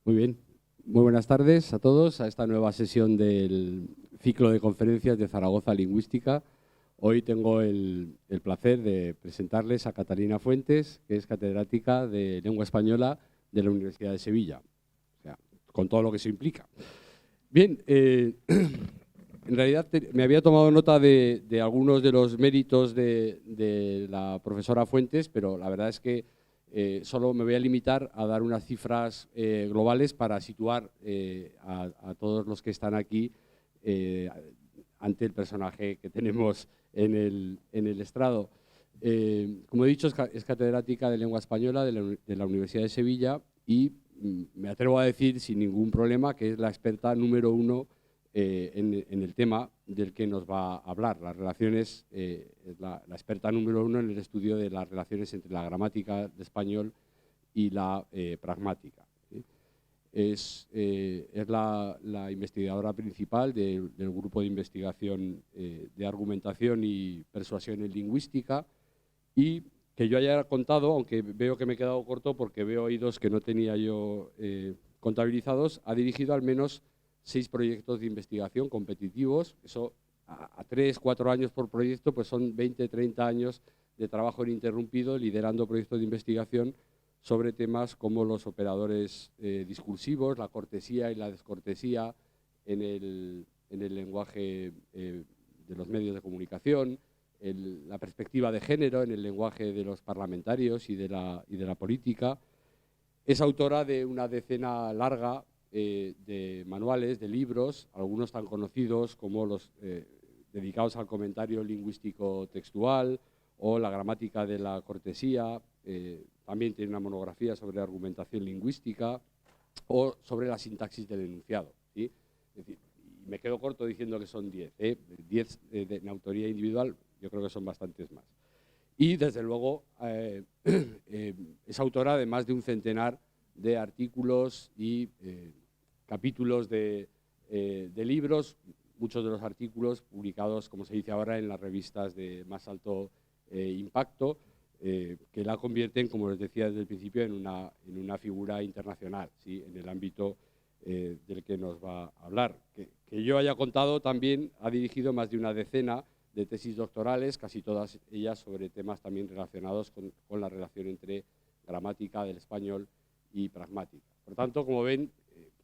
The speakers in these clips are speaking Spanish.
Muy bien. Muy buenas tardes a todos a esta nueva sesión del ciclo de conferencias de Zaragoza Lingüística. Hoy tengo el placer de presentarles a Catalina Fuentes, que es catedrática de Lengua Española de la Universidad de Sevilla, o sea, con todo lo que eso implica. Bien, en realidad me había tomado nota de algunos de los méritos de la profesora Fuentes, pero la verdad es que solo me voy a limitar a dar unas cifras globales para situar a todos los que están aquí ante el personaje que tenemos en el estrado. Como he dicho, es catedrática de Lengua Española de la Universidad de Sevilla y me atrevo a decir sin ningún problema que es la experta número uno en el tema del que nos va a hablar. Las relaciones, es la experta número uno en el estudio de las relaciones entre la gramática de español y la pragmática, ¿sí? Es la investigadora principal del grupo de investigación de argumentación y persuasión en lingüística, y que yo haya contado, aunque veo que me he quedado corto porque veo oídos que no tenía yo contabilizados, ha dirigido al menos 6 proyectos de investigación competitivos. Eso a 3, 4 años por proyecto, pues son 20, 30 años de trabajo ininterrumpido liderando proyectos de investigación sobre temas como los operadores discursivos, la cortesía y la descortesía en el lenguaje de los medios de comunicación, la perspectiva de género en el lenguaje de los parlamentarios y de la política. Es autora de una decena larga de manuales, de libros, algunos tan conocidos como los dedicados al comentario lingüístico textual o la gramática de la cortesía. También tiene una monografía sobre argumentación lingüística o sobre la sintaxis del enunciado, ¿sí? Es decir, me quedo corto diciendo que son 10. 10 en autoría individual, yo creo que son bastantes más. Y, desde luego, es autora de más de un centenar de artículos y capítulos de libros, muchos de los artículos publicados, como se dice ahora, en las revistas de más alto impacto, que la convierten, como les decía desde el principio, en una figura internacional, ¿sí? En el ámbito del que nos va a hablar. Que yo haya contado, también ha dirigido más de una decena de tesis doctorales, casi todas ellas sobre temas también relacionados con la relación entre gramática del español y pragmática. Por tanto, como ven,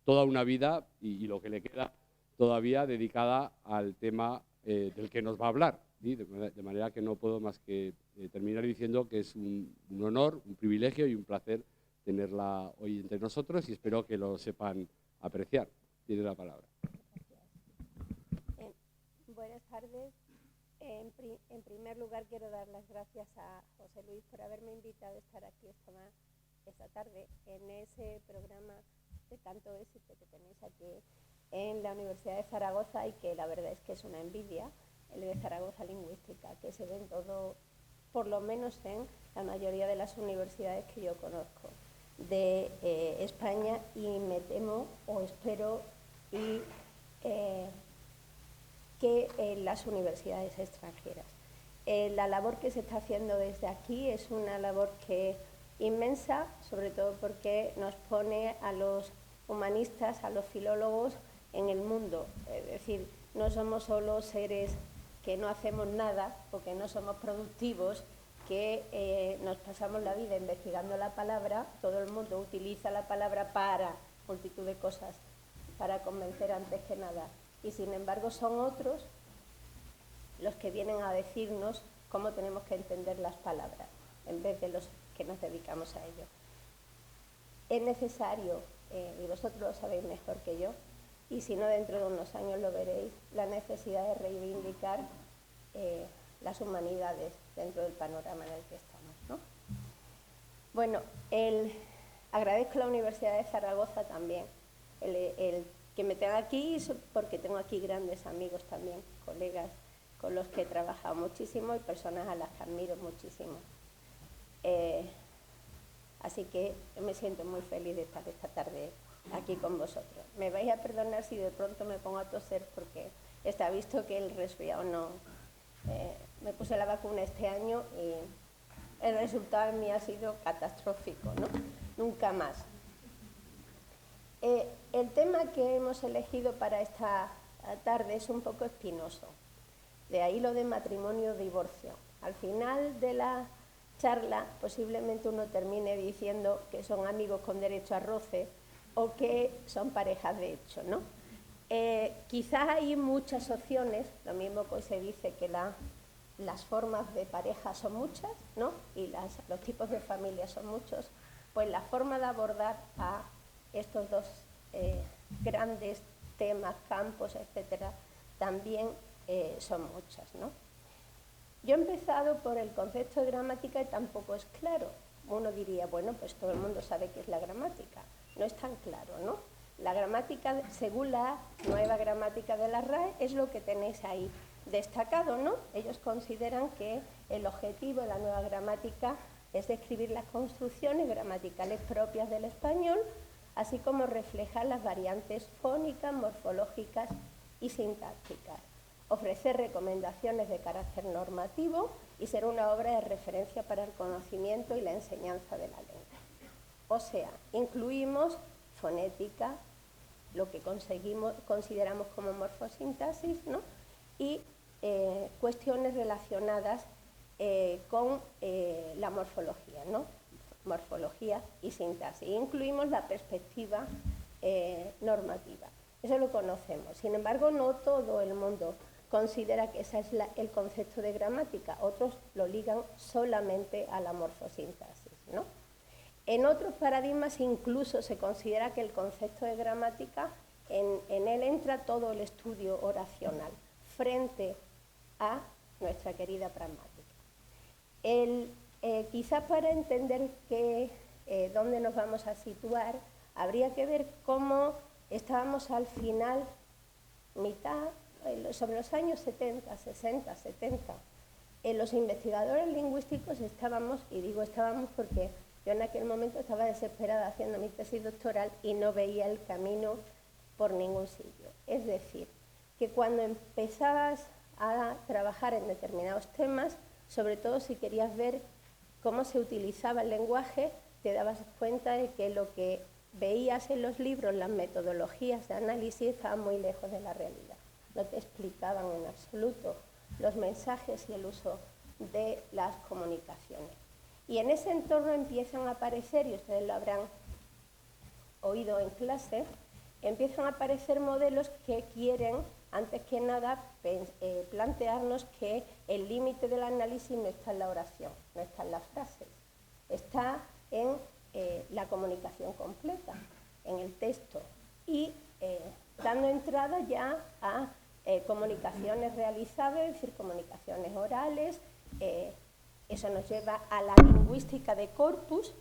toda una vida y lo que le queda todavía dedicada al tema del que nos va a hablar, ¿sí? De manera que no puedo más que terminar diciendo que es un honor, un privilegio y un placer tenerla hoy entre nosotros, y espero que lo sepan apreciar. Tiene la palabra. Buenas tardes. En primer lugar, quiero dar las gracias a José Luis por haberme invitado a estar aquí esta tarde en ese programa de tanto éxito que tenéis aquí en la Universidad de Zaragoza, y que la verdad es que es una envidia, el de Zaragoza Lingüística, que se ve en todo, por lo menos en la mayoría de las universidades que yo conozco de España, y me temo o espero que en las universidades extranjeras. La labor que se está haciendo desde aquí es una labor inmensa, sobre todo porque nos pone a los humanistas, a los filólogos en el mundo. Es decir, no somos solo seres que no hacemos nada o que no somos productivos, que nos pasamos la vida investigando la palabra. Todo el mundo utiliza la palabra para multitud de cosas, para convencer antes que nada. Y sin embargo son otros los que vienen a decirnos cómo tenemos que entender las palabras, en vez de los que nos dedicamos a ello. Es necesario, y vosotros lo sabéis mejor que yo, y si no dentro de unos años lo veréis, la necesidad de reivindicar las humanidades dentro del panorama en el que estamos, ¿no? Bueno, agradezco a la Universidad de Zaragoza también el que me tenga aquí, porque tengo aquí grandes amigos también, colegas con los que he trabajado muchísimo y personas a las que admiro muchísimo. Así que me siento muy feliz de estar esta tarde aquí con vosotros. Me vais a perdonar si de pronto me pongo a toser, porque está visto que el resfriado no... me puse la vacuna este año y el resultado en mí ha sido catastrófico, ¿no? Nunca más. El tema que hemos elegido para esta tarde es un poco espinoso. De ahí lo de matrimonio-divorcio. Al final de la charla posiblemente uno termine diciendo que son amigos con derecho a roce o que son parejas de hecho, ¿no? Quizás hay muchas opciones, lo mismo que se dice que las formas de pareja son muchas, ¿no? Y los tipos de familia son muchos, pues la forma de abordar a estos dos grandes temas, campos, etcétera, también son muchas, ¿no? Yo he empezado por el concepto de gramática y tampoco es claro. Uno diría, bueno, pues todo el mundo sabe qué es la gramática. No es tan claro, ¿no? La gramática, según la nueva gramática de la RAE, es lo que tenéis ahí destacado, ¿no? Ellos consideran que el objetivo de la nueva gramática es describir las construcciones gramaticales propias del español, así como reflejar las variantes fónicas, morfológicas y sintácticas, ofrecer recomendaciones de carácter normativo y ser una obra de referencia para el conocimiento y la enseñanza de la lengua. O sea, incluimos fonética, lo que consideramos como morfosintaxis, ¿no? Y cuestiones relacionadas con la morfología, ¿no? Morfología y sintaxis. Incluimos la perspectiva normativa. Eso lo conocemos. Sin embargo, no todo el mundo considera que ese es el concepto de gramática. Otros lo ligan solamente a la morfosintaxis, ¿no? En otros paradigmas incluso se considera que el concepto de gramática, en él entra todo el estudio oracional frente a nuestra querida pragmática. Quizás para entender dónde nos vamos a situar, habría que ver cómo estábamos al final, mitad, sobre los años 70, 60, 70. Los investigadores lingüísticos estábamos, y digo estábamos porque yo en aquel momento estaba desesperada haciendo mi tesis doctoral y no veía el camino por ningún sitio. Es decir, que cuando empezabas a trabajar en determinados temas, sobre todo si querías ver cómo se utilizaba el lenguaje, te dabas cuenta de que lo que veías en los libros, las metodologías de análisis, estaban muy lejos de la realidad. No te explicaban en absoluto los mensajes y el uso de las comunicaciones. Y en ese entorno empiezan a aparecer, y ustedes lo habrán oído en clase, empiezan a aparecer modelos que quieren, antes que nada, plantearnos que el límite del análisis no está en la oración, no está en las frases, está en la comunicación completa, en el texto, y dando entrada ya a comunicaciones realizables, es decir, comunicaciones orales. Eso nos lleva a la lingüística de corpus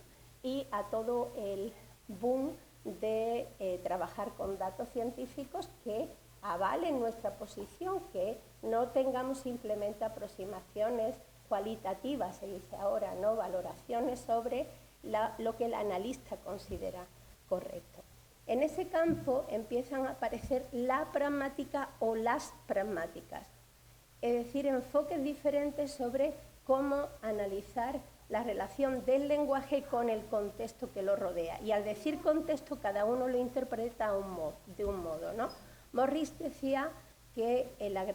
y a todo el boom de trabajar con datos científicos que avalen nuestra posición, que no tengamos simplemente aproximaciones cualitativas, se dice ahora, ¿no? Valoraciones sobre lo que el analista considera correcto. En ese campo empiezan a aparecer la pragmática o las pragmáticas, es decir, enfoques diferentes sobre cómo analizar la relación del lenguaje con el contexto que lo rodea. Y al decir contexto, cada uno lo interpreta de un modo, ¿no? Morris decía que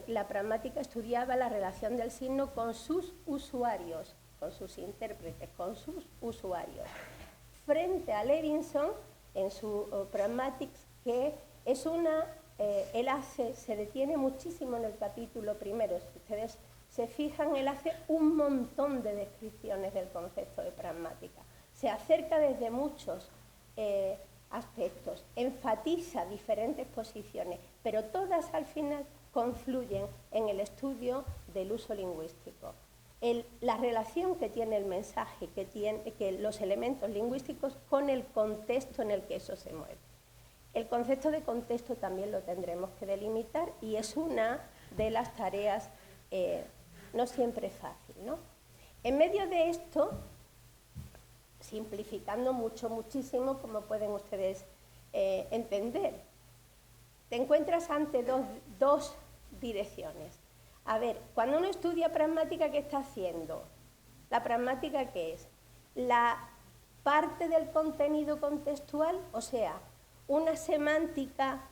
la pragmática estudiaba la relación del signo con sus usuarios, con sus intérpretes, con sus usuarios. Frente a Levinson, en su Pragmatics, que es él se detiene muchísimo en el capítulo primero. Si ustedes se fijan, él hace un montón de descripciones del concepto de pragmática. Se acerca desde muchos aspectos, enfatiza diferentes posiciones, pero todas al final confluyen en el estudio del uso lingüístico. La relación que tiene el mensaje, que los elementos lingüísticos con el contexto en el que eso se mueve. El concepto de contexto también lo tendremos que delimitar y es una de las tareas no siempre fácil, ¿no? En medio de esto, simplificando muchísimo, como pueden ustedes entender, te encuentras ante dos direcciones. A ver, cuando uno estudia pragmática, ¿qué está haciendo? ¿La pragmática qué es? La parte del contenido contextual, o sea, una semántica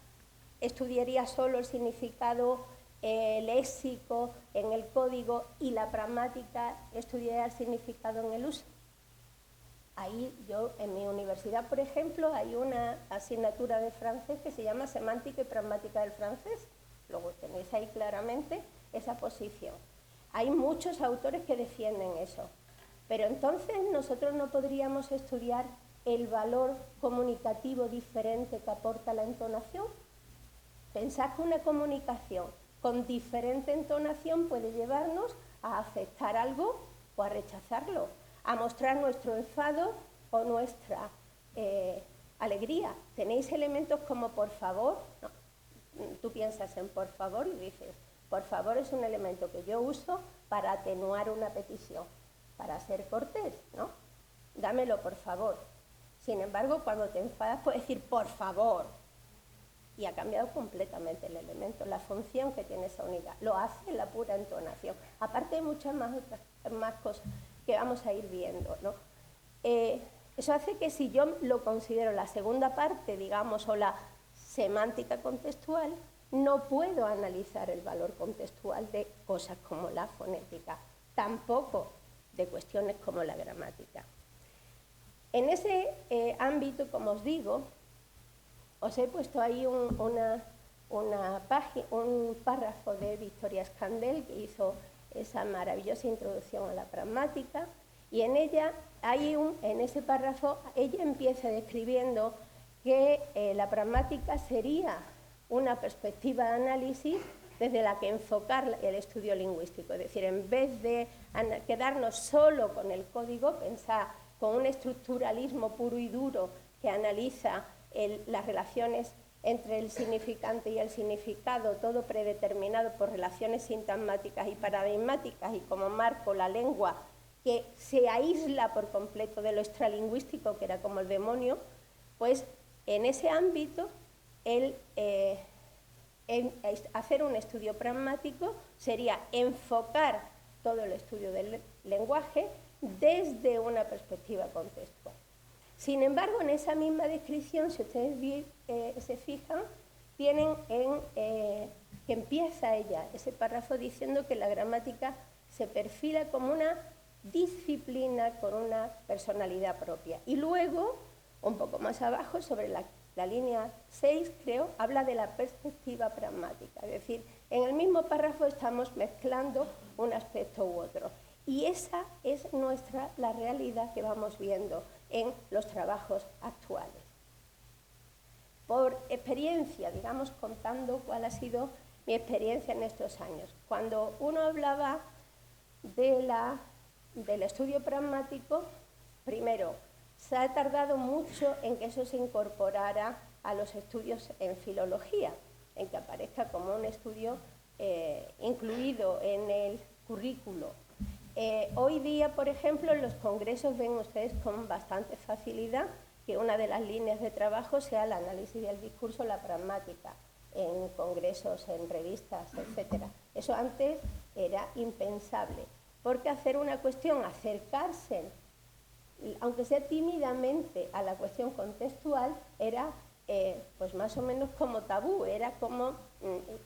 estudiaría solo el significado léxico en el código y la pragmática estudiaría el significado en el uso. Ahí yo, en mi universidad, por ejemplo, hay una asignatura de francés que se llama Semántica y Pragmática del Francés. Luego tenéis ahí claramente esa posición. Hay muchos autores que defienden eso. Pero entonces nosotros no podríamos estudiar el valor comunicativo diferente que aporta la entonación. Pensad que una comunicación con diferente entonación puede llevarnos a aceptar algo o a rechazarlo, a mostrar nuestro enfado o nuestra alegría. Tenéis elementos como por favor. No, tú piensas en por favor y dices, por favor es un elemento que yo uso para atenuar una petición, para ser cortés, ¿no? Dámelo por favor. Sin embargo, cuando te enfadas puedes decir por favor. Y ha cambiado completamente el elemento, la función que tiene esa unidad. Lo hace la pura entonación. Aparte hay muchas más cosas que vamos a ir viendo, ¿no? Eso hace que si yo lo considero la segunda parte, digamos, o la semántica contextual, no puedo analizar el valor contextual de cosas como la fonética, tampoco de cuestiones como la gramática. En ese ámbito, como os digo, os he puesto ahí un párrafo de Victoria Scandell, que hizo esa maravillosa introducción a la pragmática, y en ella en ese párrafo ella empieza describiendo que la pragmática sería una perspectiva de análisis desde la que enfocar el estudio lingüístico. Es decir, en vez de quedarnos solo con el código, pensar con un estructuralismo puro y duro que analiza las relaciones entre el significante y el significado, todo predeterminado por relaciones sintagmáticas y paradigmáticas, y como marco la lengua que se aísla por completo de lo extralingüístico, que era como el demonio, pues en ese ámbito hacer un estudio pragmático sería enfocar todo el estudio del lenguaje desde una perspectiva contextual. Sin embargo, en esa misma descripción, si ustedes se fijan, tienen que empieza ella, ese párrafo, diciendo que la gramática se perfila como una disciplina con una personalidad propia. Y luego, un poco más abajo, sobre la línea 6, creo, habla de la perspectiva pragmática. Es decir, en el mismo párrafo estamos mezclando un aspecto u otro. Y esa es la realidad que vamos viendo en los trabajos actuales. Por experiencia, digamos, contando cuál ha sido mi experiencia en estos años. Cuando uno hablaba del estudio pragmático, primero, se ha tardado mucho en que eso se incorporara a los estudios en filología, en que aparezca como un estudio incluido en el currículo. Hoy día, por ejemplo, en los congresos ven ustedes con bastante facilidad que una de las líneas de trabajo sea el análisis del discurso, la pragmática, en congresos, en revistas, etc. Eso antes era impensable, porque hacer una cuestión, acercarse, aunque sea tímidamente, a la cuestión contextual, era pues más o menos como tabú, era como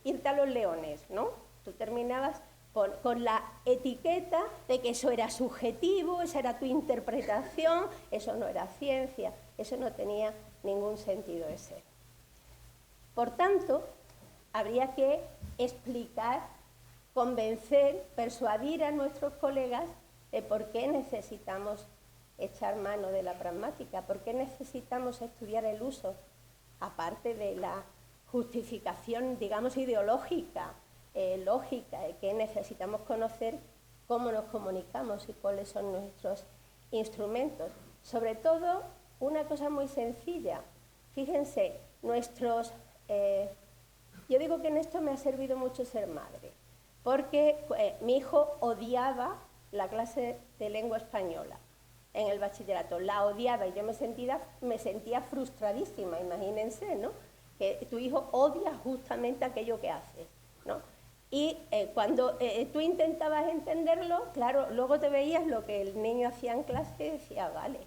irte a los leones, ¿no? Tú terminabas con la etiqueta de que eso era subjetivo, esa era tu interpretación, eso no era ciencia, eso no tenía ningún sentido de ser. Por tanto, habría que explicar, convencer, persuadir a nuestros colegas de por qué necesitamos echar mano de la pragmática, por qué necesitamos estudiar el uso, aparte de la justificación, digamos, ideológica, lógica, de que necesitamos conocer cómo nos comunicamos y cuáles son nuestros instrumentos. Sobre todo, una cosa muy sencilla. Fíjense, yo digo que en esto me ha servido mucho ser madre, porque mi hijo odiaba la clase de lengua española en el bachillerato, la odiaba y yo me sentía frustradísima, imagínense, ¿no? Que tu hijo odia justamente aquello que haces, ¿no? Y cuando tú intentabas entenderlo, claro, luego te veías lo que el niño hacía en clase y decía, vale.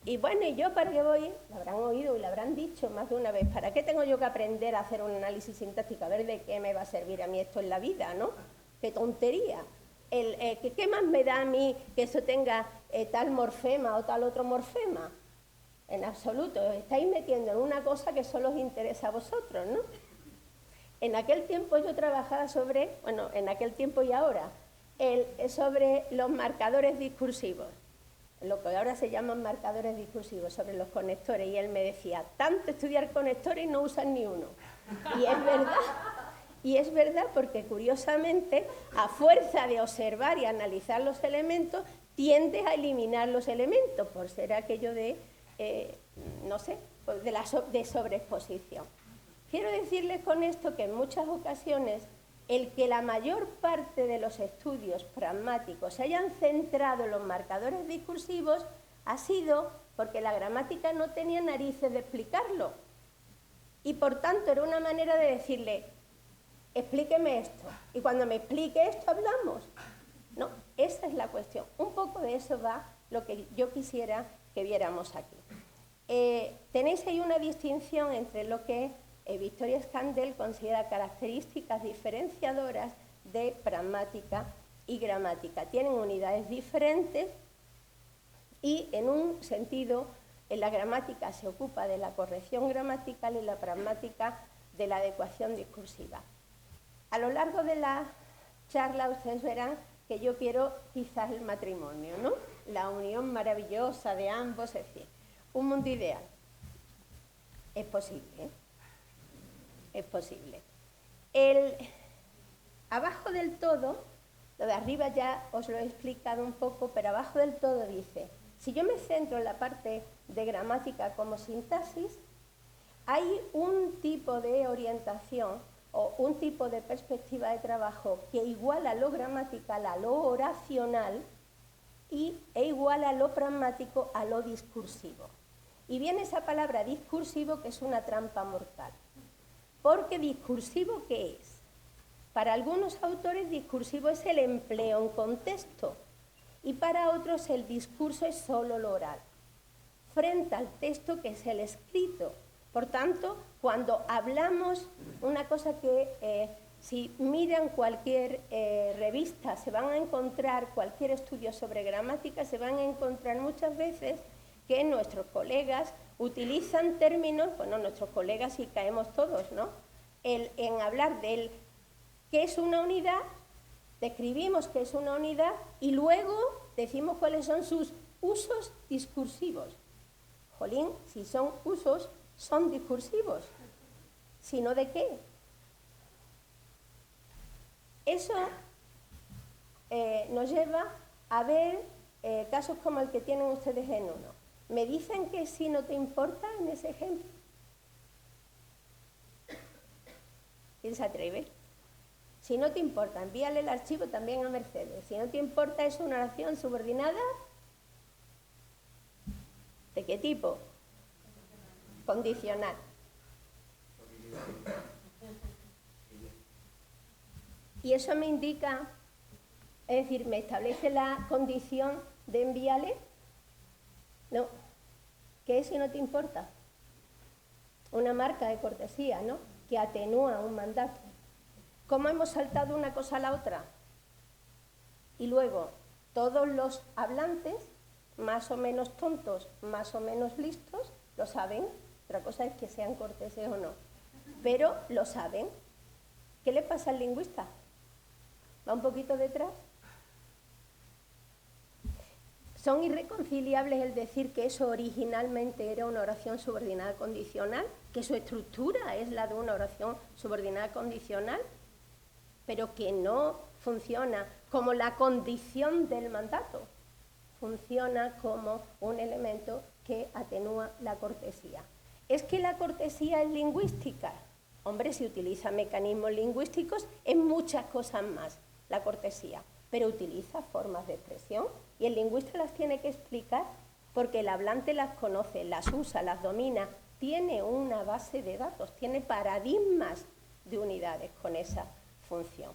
Y bueno, ¿y yo para qué voy? Lo habrán oído y lo habrán dicho más de una vez. ¿Para qué tengo yo que aprender a hacer un análisis sintáctico? A ver de qué me va a servir a mí esto en la vida, ¿no? ¡Qué tontería! ¿Qué más me da a mí que eso tenga tal morfema o tal otro morfema? En absoluto. Os estáis metiendo en una cosa que solo os interesa a vosotros, ¿no? En aquel tiempo yo trabajaba sobre, bueno, en aquel tiempo y ahora, sobre los marcadores discursivos, lo que ahora se llaman marcadores discursivos, sobre los conectores, y él me decía, tanto estudiar conectores y no usan ni uno. Y es verdad. Y es verdad porque, curiosamente, a fuerza de observar y analizar los elementos, tiendes a eliminar los elementos, por ser aquello de, no sé, de sobreexposición. Quiero decirles con esto que en muchas ocasiones el que la mayor parte de los estudios pragmáticos se hayan centrado en los marcadores discursivos ha sido porque la gramática no tenía narices de explicarlo. Y por tanto era una manera de decirle, explíqueme esto, y cuando me explique esto hablamos. No, esa es la cuestión. Un poco de eso va lo que yo quisiera que viéramos aquí. Tenéis ahí una distinción entre lo que Victoria Scandell considera características diferenciadoras de pragmática y gramática. Tienen unidades diferentes y, en un sentido, la gramática se ocupa de la corrección gramatical y la pragmática de la adecuación discursiva. A lo largo de la charla ustedes verán que yo quiero quizás el matrimonio, ¿no? La unión maravillosa de ambos, es decir, un mundo ideal. Es posible, ¿eh? Es posible. Abajo del todo, lo de arriba ya os lo he explicado un poco, pero abajo del todo dice, si yo me centro en la parte de gramática como sintaxis, hay un tipo de orientación o un tipo de perspectiva de trabajo que iguala lo gramatical a lo oracional e iguala lo pragmático a lo discursivo. Y viene esa palabra discursivo que es una trampa mortal. Porque discursivo, ¿qué es? Para algunos autores discursivo es el empleo en contexto y para otros el discurso es solo lo oral, frente al texto que es el escrito. Por tanto, cuando hablamos, una cosa que si miran cualquier revista se van a encontrar, cualquier estudio sobre gramática, se van a encontrar muchas veces que nuestros colegas utilizan términos, bueno, nuestros colegas y caemos todos, ¿no? En hablar del qué es una unidad, describimos qué es una unidad y luego decimos cuáles son sus usos discursivos. Jolín, si son usos, son discursivos. Si no, ¿de qué? Eso nos lleva a ver casos como el que tienen ustedes en uno. ¿Me dicen que si no te importa en ese ejemplo? ¿Quién se atreve? Si no te importa, envíale el archivo también a Mercedes. Si no te importa, ¿es una oración subordinada? ¿De qué tipo? Condicional. Y eso me indica, es decir, me establece la condición de envíale. No. ¿Qué es si no te importa? Una marca de cortesía, ¿no? Que atenúa un mandato. ¿Cómo hemos saltado una cosa a la otra? Y luego, todos los hablantes, más o menos tontos, más o menos listos, lo saben. Otra cosa es que sean corteses o no. Pero lo saben. ¿Qué le pasa al lingüista? ¿Va un poquito detrás? ¿Son irreconciliables el decir que eso originalmente era una oración subordinada condicional? ¿Que su estructura es la de una oración subordinada condicional? Pero que no funciona como la condición del mandato. Funciona como un elemento que atenúa la cortesía. ¿Es que la cortesía es lingüística? Hombre, se utiliza mecanismos lingüísticos en muchas cosas más, la cortesía, pero utiliza formas de expresión y el lingüista las tiene que explicar porque el hablante las conoce, las usa, las domina, tiene una base de datos, tiene paradigmas de unidades con esa función.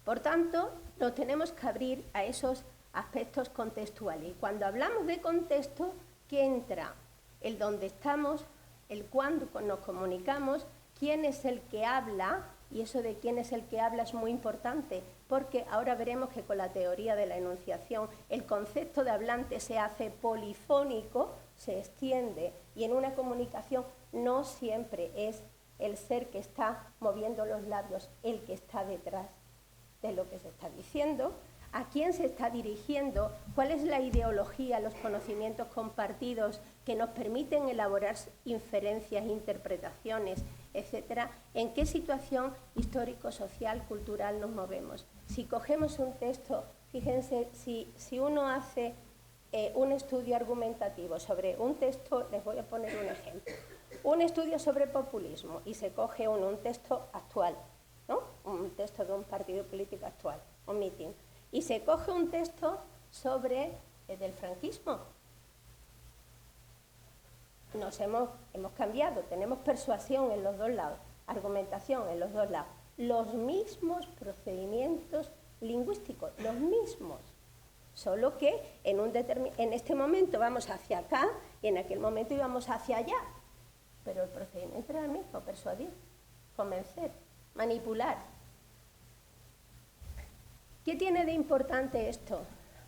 Por tanto, nos tenemos que abrir a esos aspectos contextuales. Y cuando hablamos de contexto, ¿qué entra? El dónde estamos, el cuándo nos comunicamos, quién es el que habla, y eso de quién es el que habla es muy importante, porque ahora veremos que con la teoría de la enunciación el concepto de hablante se hace polifónico, se extiende, y en una comunicación no siempre es el ser que está moviendo los labios el que está detrás de lo que se está diciendo, a quién se está dirigiendo, cuál es la ideología, los conocimientos compartidos que nos permiten elaborar inferencias, interpretaciones, etcétera, en qué situación histórico, social, cultural nos movemos. Si cogemos un texto, fíjense, si uno hace un estudio argumentativo sobre un texto, les voy a poner un ejemplo, un estudio sobre populismo y se coge un texto actual, ¿no? Un texto de un partido político actual, un mitin, y se coge un texto sobre del franquismo. Hemos cambiado, tenemos persuasión en los dos lados, argumentación en los dos lados, los mismos procedimientos lingüísticos, los mismos, solo que en este momento vamos hacia acá y en aquel momento íbamos hacia allá, pero el procedimiento era el mismo, persuadir, convencer, manipular. ¿Qué tiene de importante esto?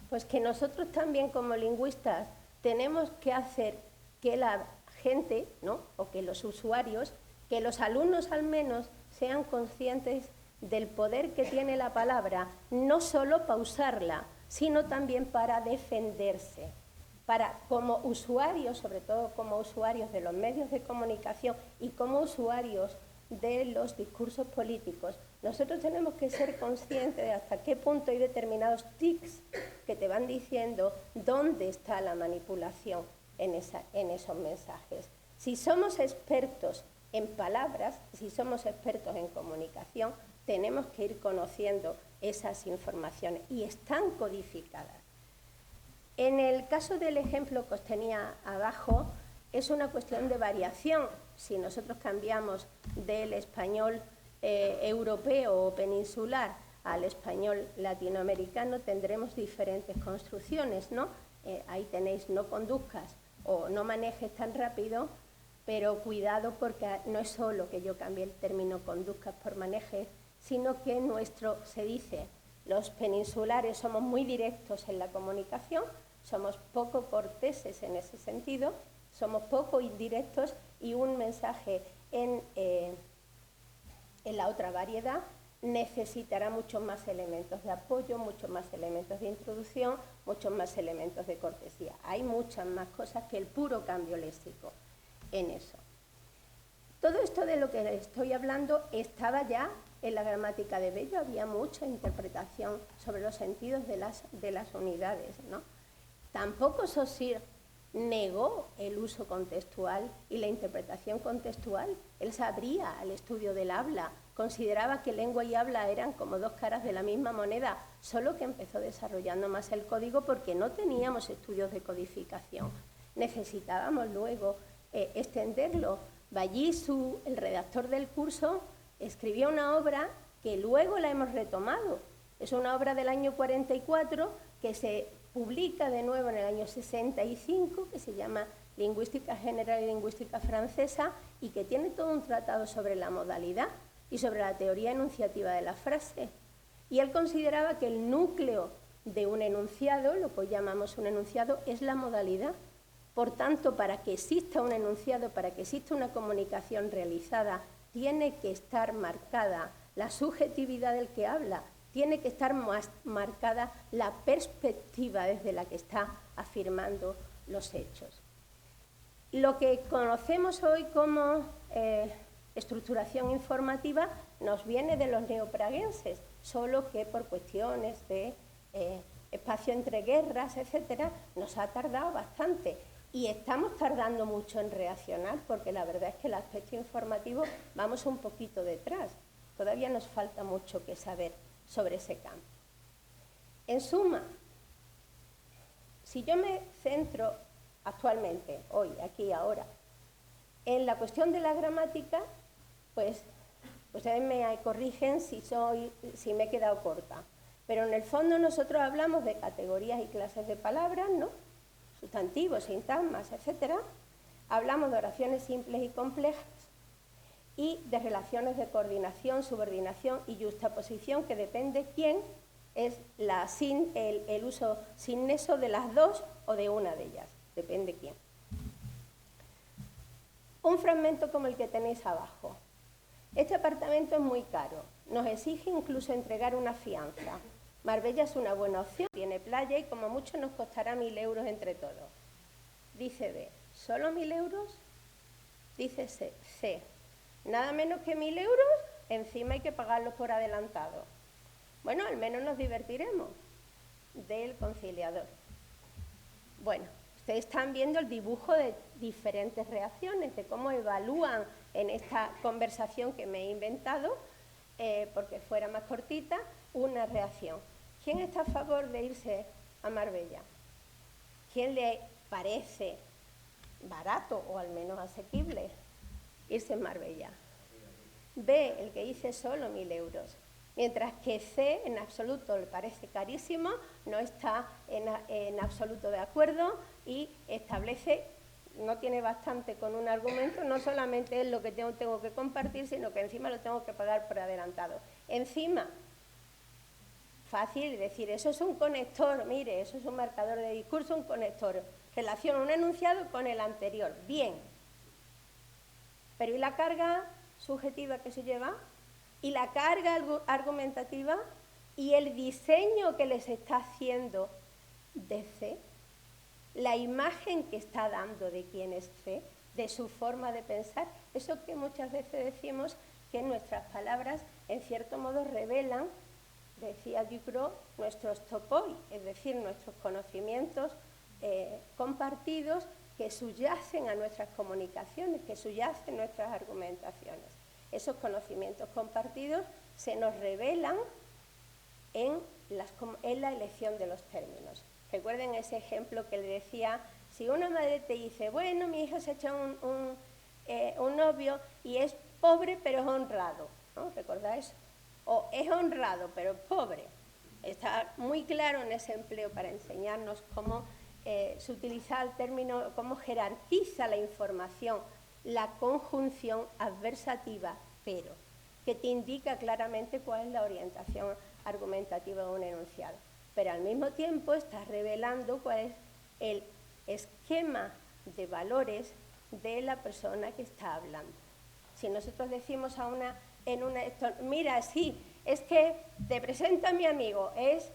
Pues que nosotros también como lingüistas tenemos que hacer que la gente, ¿no?, o que los usuarios, que los alumnos al menos sean conscientes del poder que tiene la palabra, no solo para usarla, sino también para defenderse. Como usuarios, sobre todo como usuarios de los medios de comunicación y como usuarios de los discursos políticos, nosotros tenemos que ser conscientes de hasta qué punto hay determinados tics que te van diciendo dónde está la manipulación en esos mensajes. Si somos expertos en palabras, si somos expertos en comunicación, tenemos que ir conociendo esas informaciones y están codificadas. En el caso del ejemplo que os tenía abajo, es una cuestión de variación. Si nosotros cambiamos del español europeo o peninsular al español latinoamericano, tendremos diferentes construcciones, ¿no? Ahí tenéis no conduzcas o no manejes tan rápido, pero cuidado porque no es solo que yo cambie el término conduzcas por manejes, sino que se dice, los peninsulares somos muy directos en la comunicación, somos poco corteses en ese sentido, somos poco indirectos y un mensaje en la otra variedad necesitará muchos más elementos de apoyo, muchos más elementos de introducción, muchos más elementos de cortesía. Hay muchas más cosas que el puro cambio léxico en eso. Todo esto de lo que estoy hablando estaba ya en la gramática de Bello, había mucha interpretación sobre los sentidos de las unidades, ¿no? Tampoco Saussure negó el uso contextual y la interpretación contextual. Él se abría al estudio del habla, consideraba que lengua y habla eran como dos caras de la misma moneda, solo que empezó desarrollando más el código porque no teníamos estudios de codificación. Necesitábamos luego extenderlo. Ballizu, el redactor del curso, escribió una obra que luego la hemos retomado. Es una obra del año 44 que se publica de nuevo en el año 65, que se llama Lingüística General y Lingüística Francesa, y que tiene todo un tratado sobre la modalidad y sobre la teoría enunciativa de la frase. Y él consideraba que el núcleo de un enunciado, lo que hoy llamamos un enunciado, es la modalidad. Por tanto, para que exista un enunciado, para que exista una comunicación realizada, tiene que estar marcada la subjetividad del que habla, tiene que estar más marcada la perspectiva desde la que está afirmando los hechos. Lo que conocemos hoy como estructuración informativa nos viene de los neopraguenses, solo que por cuestiones de espacio entre guerras, etcétera, nos ha tardado bastante. Y estamos tardando mucho en reaccionar porque la verdad es que el aspecto informativo vamos un poquito detrás. Todavía nos falta mucho que saber sobre ese campo. En suma, si yo me centro actualmente, hoy, aquí, ahora, en la cuestión de la gramática, pues ustedes me corrigen si me he quedado corta. Pero en el fondo nosotros hablamos de categorías y clases de palabras, ¿no? Sustantivos, sintagmas, etc. Hablamos de oraciones simples y complejas y de relaciones de coordinación, subordinación y yuxtaposición, que depende quién es el uso sin nexo de las dos o de una de ellas, depende quién. Un fragmento como el que tenéis abajo. Este apartamento es muy caro, nos exige incluso entregar una fianza. Marbella es una buena opción, tiene playa y como mucho nos costará 1.000 euros entre todos. Dice B, ¿solo 1.000 euros? Dice C, nada menos que 1.000 euros, encima hay que pagarlos por adelantado. Bueno, al menos nos divertiremos. Del conciliador. Bueno, ustedes están viendo el dibujo de diferentes reacciones, de cómo evalúan en esta conversación que me he inventado, porque fuera más cortita, una reacción. ¿Quién está a favor de irse a Marbella? ¿Quién le parece barato o al menos asequible irse a Marbella? B, el que dice solo 1.000 euros. Mientras que C, en absoluto, le parece carísimo, no está en absoluto de acuerdo y establece, no tiene bastante con un argumento, no solamente es lo que tengo que compartir, sino que encima lo tengo que pagar por adelantado. Encima, fácil decir, eso es un conector, mire, eso es un marcador de discurso, un conector. Relaciona un enunciado con el anterior. Bien. Pero ¿y la carga subjetiva que se lleva? ¿Y la carga argumentativa? ¿Y el diseño que les está haciendo de C? ¿La imagen que está dando de quién es C? ¿De su forma de pensar? Eso que muchas veces decimos que nuestras palabras, en cierto modo, revelan, decía Ducrot, nuestros topoi, es decir, nuestros conocimientos compartidos que subyacen a nuestras comunicaciones, que subyacen nuestras argumentaciones. Esos conocimientos compartidos se nos revelan en la elección de los términos. Recuerden ese ejemplo que le decía, si una madre te dice, bueno, mi hija se ha hecho un novio y es pobre pero es honrado, ¿no? ¿Recordáis? O es honrado pero es pobre. Está muy claro en ese empleo para enseñarnos cómo se utiliza el término, cómo jerarquiza la información, la conjunción adversativa, pero, que te indica claramente cuál es la orientación argumentativa de un enunciado. Pero al mismo tiempo estás revelando cuál es el esquema de valores de la persona que está hablando. Si nosotros decimos mira, sí, es que te presento a mi amigo, es,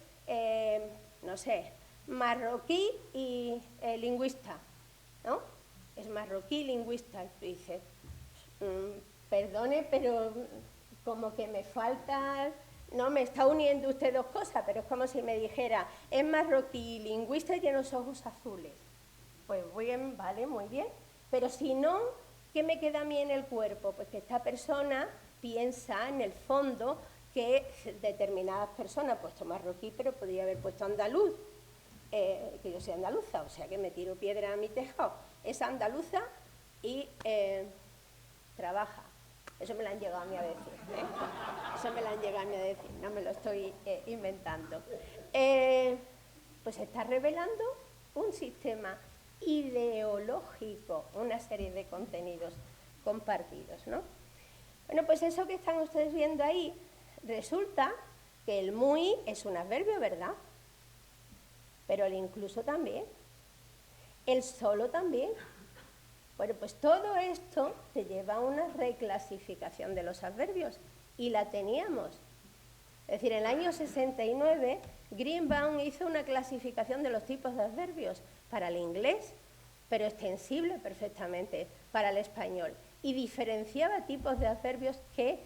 no sé, marroquí y lingüista, ¿no? Es marroquí lingüista. Y tú dices, perdone, pero como que me falta, no, me está uniendo usted dos cosas, pero es como si me dijera, es marroquí lingüista y tiene los ojos azules. Pues bien, vale, muy bien, pero si no, ¿qué me queda a mí en el cuerpo? Pues que esta persona piensa en el fondo que determinadas personas, puesto marroquí, pero podría haber puesto andaluz, que yo soy andaluza, o sea que me tiro piedra a mi tejado. Es andaluza y trabaja. Eso me lo han llegado a mí a decir, Eso me lo han llegado a mí a decir, no me lo estoy inventando. Pues está revelando un sistema ideológico, una serie de contenidos compartidos, ¿no? Bueno, pues eso que están ustedes viendo ahí, resulta que el muy es un adverbio, ¿verdad? Pero el incluso también, el solo también. Bueno, pues todo esto te lleva a una reclasificación de los adverbios, y la teníamos. Es decir, en el año 69, Greenbaum hizo una clasificación de los tipos de adverbios para el inglés, pero extensible perfectamente para el español, y diferenciaba tipos de adverbios que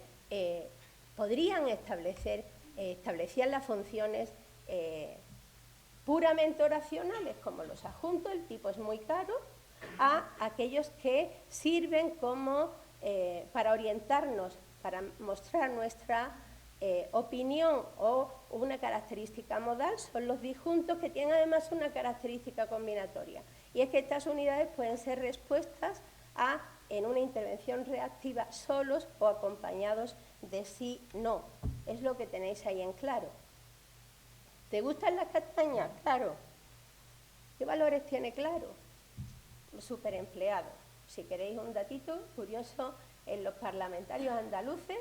podrían establecían las funciones puramente oracionales, como los adjuntos, el tipo es muy caro, a aquellos que sirven como para orientarnos, para mostrar nuestra opinión o una característica modal. Son los disjuntos, que tienen además una característica combinatoria, y es que estas unidades pueden ser respuestas en una intervención reactiva solos o acompañados de sí, no. Es lo que tenéis ahí en claro. ¿Te gustan las castañas? Claro. ¿Qué valores tiene claro? Superempleado. Si queréis un datito curioso, en los parlamentarios andaluces,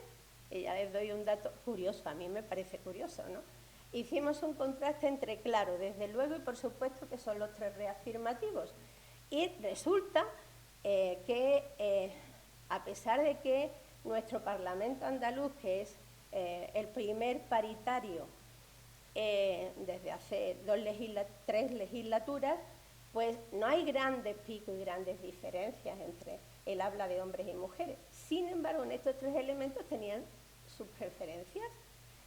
y ya les doy un dato curioso, a mí me parece curioso, ¿no? Hicimos un contraste entre claro, desde luego y por supuesto, que son los tres reafirmativos. Y resulta que a pesar de que nuestro Parlamento andaluz, que es el primer paritario desde hace 3 legislaturas, pues no hay grandes picos y grandes diferencias entre el habla de hombres y mujeres. Sin embargo, en estos 3 elementos tenían sus preferencias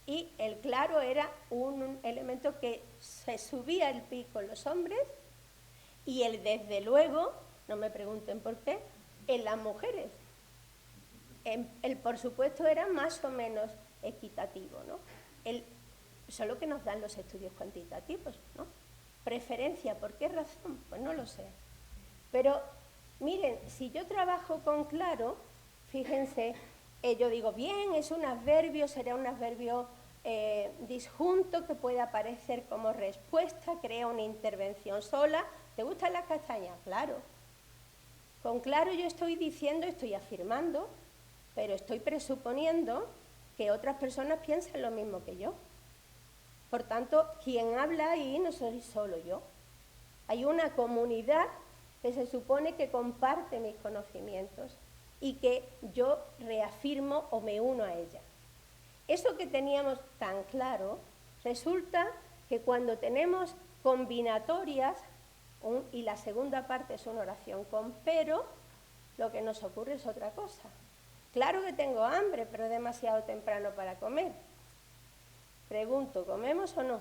y el claro era un elemento que se subía el pico en los hombres y el desde luego, no me pregunten por qué, en las mujeres. El por supuesto era más o menos equitativo, ¿no? Eso es lo que nos dan los estudios cuantitativos, ¿no? Preferencia, ¿por qué razón? Pues no lo sé. Pero miren, si yo trabajo con claro, fíjense, yo digo, bien, es un adverbio, será un adverbio disjunto que puede aparecer como respuesta, crea una intervención sola. ¿Te gustan las castañas? Claro. Con claro yo estoy diciendo, estoy afirmando, pero estoy presuponiendo que otras personas piensan lo mismo que yo. Por tanto, quien habla ahí no soy solo yo. Hay una comunidad que se supone que comparte mis conocimientos y que yo reafirmo o me uno a ella. Eso que teníamos tan claro, resulta que cuando tenemos combinatorias, y la segunda parte es una oración con pero, lo que nos ocurre es otra cosa. Claro que tengo hambre, pero es demasiado temprano para comer. Pregunto, ¿comemos o no?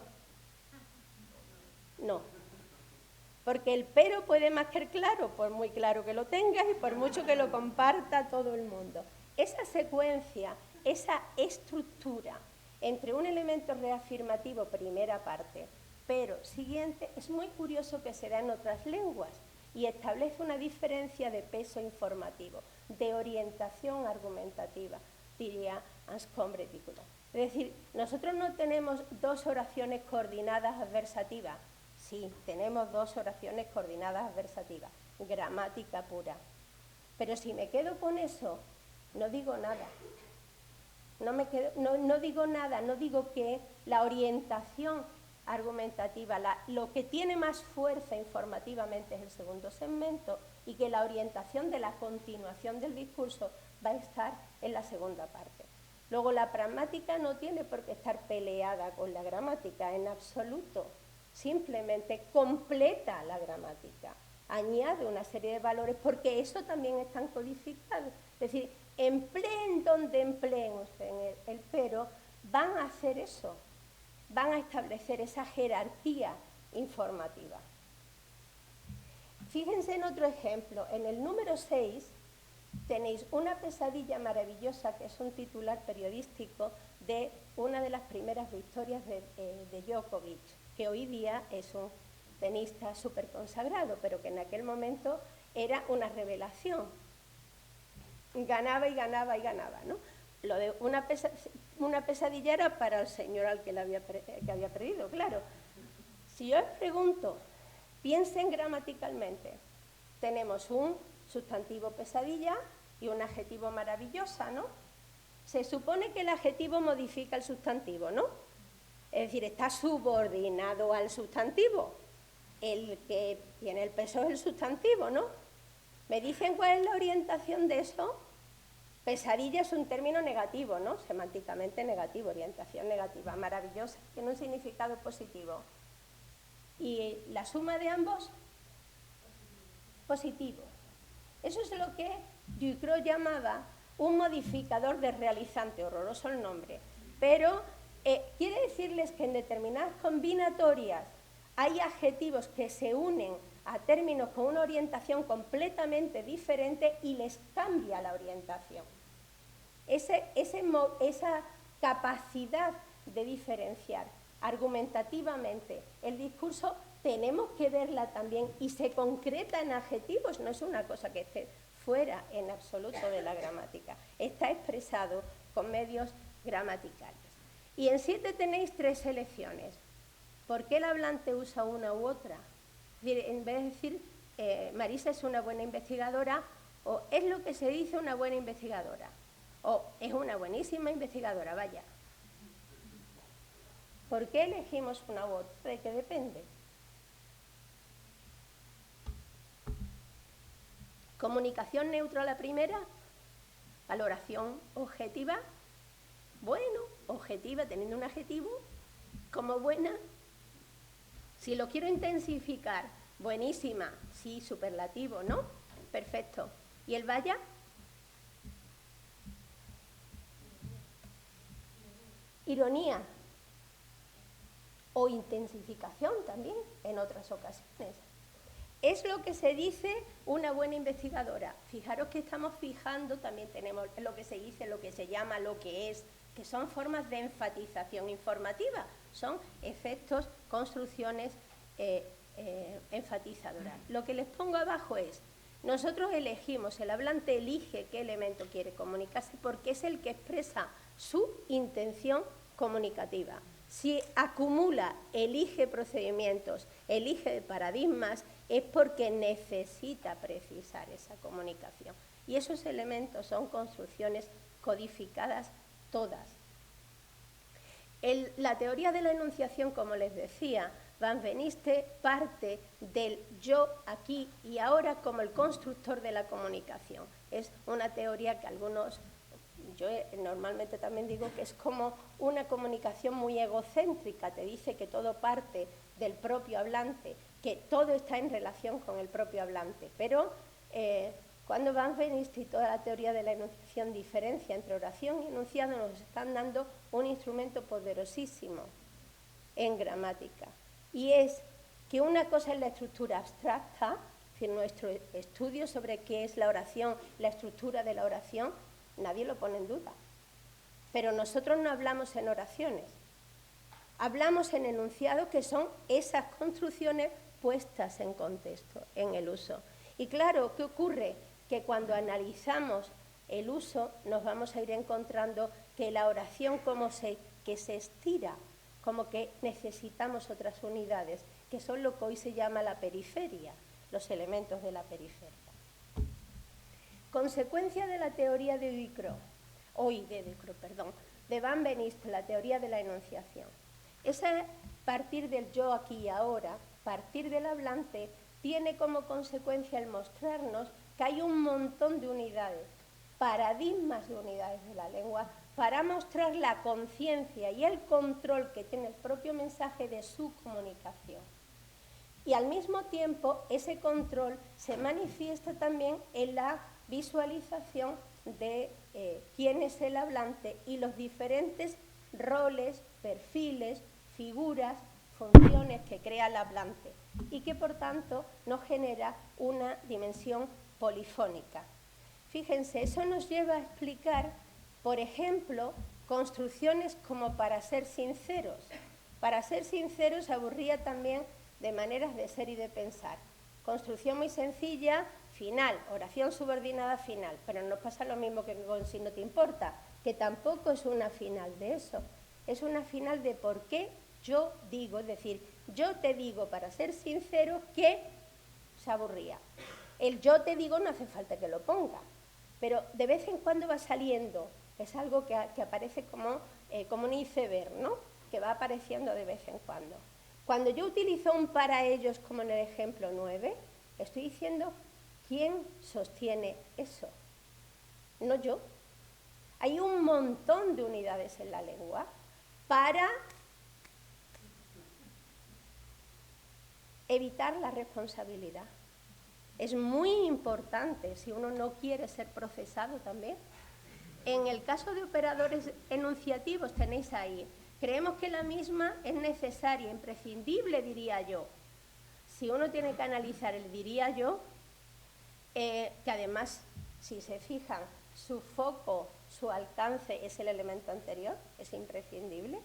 No. Porque el pero puede más que el claro, por muy claro que lo tengas y por mucho que lo comparta todo el mundo. Esa secuencia, esa estructura entre un elemento reafirmativo, primera parte, pero siguiente, es muy curioso que se da en otras lenguas y establece una diferencia de peso informativo, de orientación argumentativa, diría Anscombe Retículo. Es decir, nosotros no tenemos 2 oraciones coordinadas adversativas. Sí, tenemos 2 oraciones coordinadas adversativas, gramática pura. Pero si me quedo con eso, no digo nada. No digo nada, no digo que la orientación argumentativa, lo que tiene más fuerza informativamente es el segundo segmento y que la orientación de la continuación del discurso va a estar en la segunda parte. Luego, la pragmática no tiene por qué estar peleada con la gramática en absoluto. Simplemente completa la gramática, añade una serie de valores, porque eso también está codificado. Es decir, empleen donde empleen ustedes el pero, van a hacer eso, van a establecer esa jerarquía informativa. Fíjense en otro ejemplo, en el número 6 tenéis una pesadilla maravillosa, que es un titular periodístico de una de las primeras victorias de Djokovic, que hoy día es un tenista súper consagrado, pero que en aquel momento era una revelación. Ganaba y ganaba y ganaba, ¿no? Lo de una pesadilla era para el señor al que había perdido, claro. Si yo os pregunto, piensen gramaticalmente, tenemos un sustantivo pesadilla y un adjetivo maravillosa, ¿no? Se supone que el adjetivo modifica el sustantivo, ¿no? Es decir, está subordinado al sustantivo. El que tiene el peso es el sustantivo, ¿no? ¿Me dicen cuál es la orientación de eso? Pesadilla es un término negativo, ¿no? Semánticamente negativo, orientación negativa, maravillosa, tiene un significado positivo. ¿Y la suma de ambos? Positivo. Eso es lo que Ducrot llamaba un modificador desrealizante, horroroso el nombre, pero quiere decirles que en determinadas combinatorias hay adjetivos que se unen a términos con una orientación completamente diferente y les cambia la orientación. Esa capacidad de diferenciar argumentativamente el discurso tenemos que verla también y se concreta en adjetivos, no es una cosa que esté fuera en absoluto de la gramática, está expresado con medios gramaticales. Y en 7 tenéis 3 selecciones. ¿Por qué el hablante usa una u otra? Es decir, en vez de decir Marisa es una buena investigadora, o es lo que se dice una buena investigadora, o es una buenísima investigadora, vaya. ¿Por qué elegimos una u otra? ¿De qué depende? Comunicación neutra la primera, valoración objetiva, bueno, objetiva teniendo un adjetivo, como buena. Si lo quiero intensificar, buenísima, sí, superlativo, ¿no? Perfecto. ¿Y el vaya? Ironía o intensificación también en otras ocasiones. Es lo que se dice una buena investigadora. Fijaros que estamos fijando, también tenemos lo que se dice, lo que se llama, lo que es, que son formas de enfatización informativa, son efectos, construcciones enfatizadoras. Lo que les pongo abajo es, nosotros elegimos, el hablante elige qué elemento quiere comunicarse porque es el que expresa su intención comunicativa. Si acumula, elige procedimientos, elige paradigmas, es porque necesita precisar esa comunicación. Y esos elementos son construcciones codificadas todas. La teoría de la enunciación, como les decía, Van Veniste parte del yo aquí y ahora como el constructor de la comunicación. Es una teoría que algunos... Yo normalmente también digo que es como una comunicación muy egocéntrica, te dice que todo parte del propio hablante, que todo está en relación con el propio hablante. Pero cuando Van Veniste y toda la teoría de la enunciación diferencia entre oración y enunciado, nos están dando un instrumento poderosísimo en gramática. Y es que una cosa es la estructura abstracta, es decir, nuestro estudio sobre qué es la oración, la estructura de la oración, nadie lo pone en duda. Pero nosotros no hablamos en oraciones. Hablamos en enunciado, que son esas construcciones puestas en contexto, en el uso. Y claro, ¿qué ocurre? Que cuando analizamos el uso, nos vamos a ir encontrando que la oración que se estira, como que necesitamos otras unidades, que son lo que hoy se llama la periferia, los elementos de la periferia. Consecuencia de la teoría de de Van Veniste, la teoría de la enunciación. Es partir del yo aquí y ahora, partir del hablante, tiene como consecuencia el mostrarnos que hay un montón de unidades, paradigmas de unidades de la lengua, para mostrar la conciencia y el control que tiene el propio mensaje de su comunicación. Y al mismo tiempo, ese control se manifiesta también en la visualización de quién es el hablante y los diferentes roles, perfiles, figuras, funciones que crea el hablante y que por tanto nos genera una dimensión polifónica. Fíjense, eso nos lleva a explicar, por ejemplo, construcciones como para ser sinceros. Para ser sinceros aburría también de maneras de ser y de pensar. Construcción muy sencilla, final, oración subordinada final, pero no pasa lo mismo que con si no te importa, que tampoco es una final de eso, es una final de por qué yo digo, es decir, yo te digo para ser sincero que se aburría. El yo te digo no hace falta que lo ponga, pero de vez en cuando va saliendo, es algo que aparece como un iceberg, ¿no? Que va apareciendo de vez en cuando. Cuando yo utilizo un para ellos como en el ejemplo 9, estoy diciendo quién sostiene eso, no yo. Hay un montón de unidades en la lengua para evitar la responsabilidad. Es muy importante si uno no quiere ser procesado también. En el caso de operadores enunciativos tenéis ahí, creemos que la misma es necesaria, imprescindible, diría yo. Si uno tiene que analizar el diría yo, que además, si se fijan, su foco, su alcance es el elemento anterior, es imprescindible.